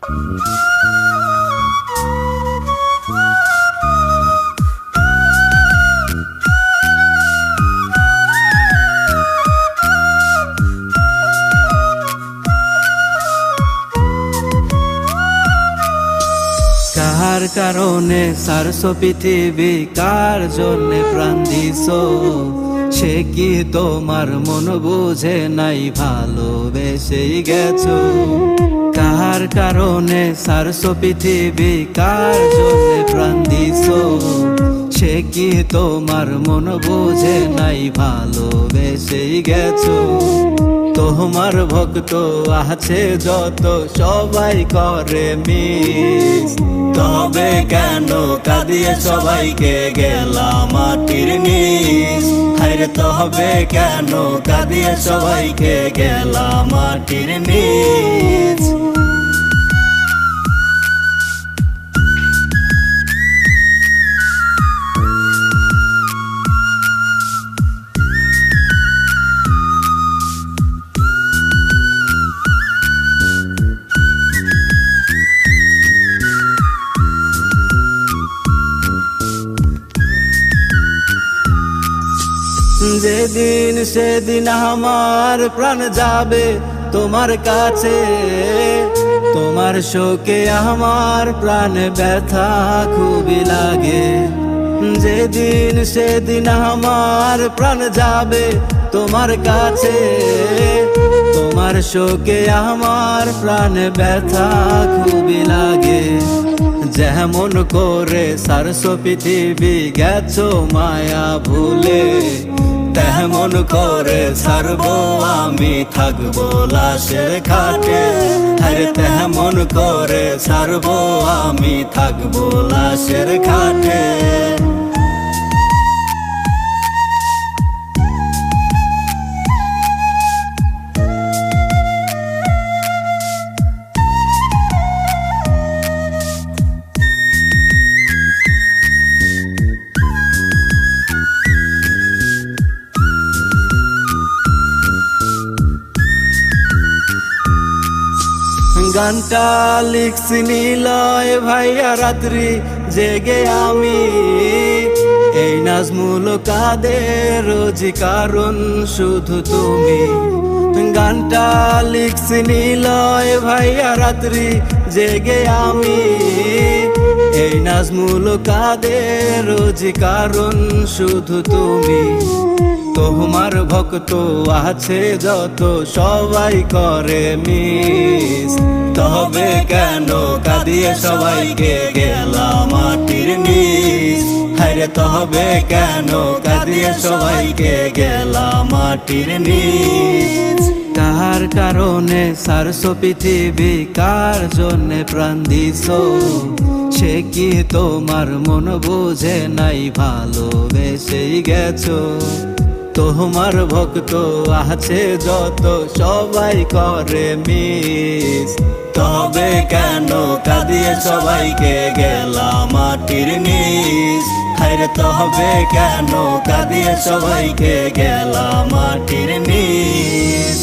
কার কারণে সারছো পৃথিবী, কার জন্যে প্রাণ দিছো? সে কি তোমার মন বুঝে নাই, ভালোবেসেই গেছো? কার কারণে সারছো পৃথিবী, কার জন্যে প্রাণ দিছো? সে কি তোমার মন বুঝে নাই, ভালোবেসেই গেছো? তোমার ভক্ত আছে যত, সবাই করে মিস। তবে কেন কাঁদিয়ে সবাইকে গেলাম মাটির নিচ? হায়রে তবে কেন কাঁদিয়ে সবাইকে গেলাম মাটির নিচ? যেদিন সেদিন আমার প্রাণ যাবে তোমার কাছে, তোমার শোকে আমার প্রাণ ব্যথা খুবই লাগে। যেদিন সেদিন আমার প্রাণ যাবে তোমার কাছে, তোমার শোকে আমার প্রাণ ব্যথা খুবই লাগে। যেমন করে সারছো পৃথিবী, গেছো মায়া ভুলে, তেমন করে ছাড়বো আমি থাকবো লাশের খাটে। আরে তেমন করে ছাড়বো আমি থাকবো লাশের খাটে। গানটা লিখছি নিলয় ভাইয়া রাত্রি জেগে আমি, এই নাজমুল কাদের রোজি কারণ শুধু তুমি। গানটা লিখছি নিলয় ভাইয়া রাত্রি জেগে আমি, এই নাজমুল কাদের রোজি কারণ শুধু তুমি। তোমার ভক্ত আছে যত, সবাই করে মিস। তবে কেন কাঁদিয়ে সবাইকে গেলাম মাটির নিচ? হায়রে তবে কেন কাঁদিয়ে সবাইকে গেলাম মাটির নিচ? কার কারণে সারছো পৃথিবী, কার জন্যে প্রাণ দিছো? সে কি তোমার মন বুঝে নাই, ভালোবেসেই গেছো? তোমার ভক্ত আছে যত, সবাই করে মিস। তবে কেন কাঁদিয়ে সবাইকে গেলাম মাটির নিচ? হায়রে তবে কেন কাঁদিয়ে সবাইকে গেলাম মাটির নিচ?